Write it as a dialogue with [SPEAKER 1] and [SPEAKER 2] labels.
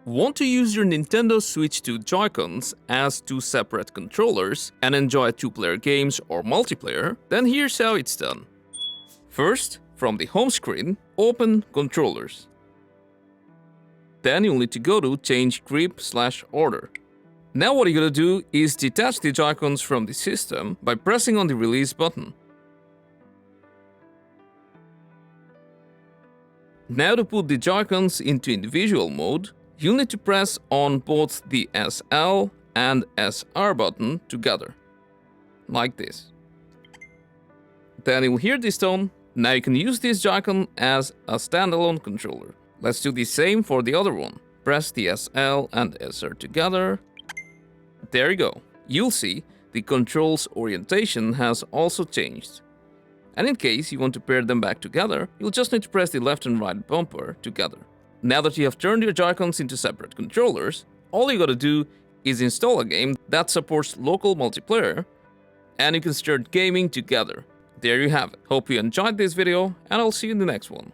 [SPEAKER 1] Want to use your Nintendo Switch 2 Joy-Cons as two separate controllers and enjoy two-player games or multiplayer? Then here's how it's done. First, from the home screen, open Controllers. Then you'll need to go to Change Grip/Order. Now what you're gonna do is detach the Joy-Cons from the system by pressing on the release button. Now to put the Joy-Cons into individual mode, you'll need to press on both the SL and SR button together, like this. Then you'll hear this tone. Now you can use this Joy-Con as a standalone controller. Let's do the same for the other one. Press the SL and SR together. There you go. You'll see the controls orientation has also changed. And in case you want to pair them back together, you'll just need to press the left and right bumper together. Now that you have turned your Joy-Cons into separate controllers, all you gotta do is install a game that supports local multiplayer, and you can start gaming together. There you have it. Hope you enjoyed this video, and I'll see you in the next one.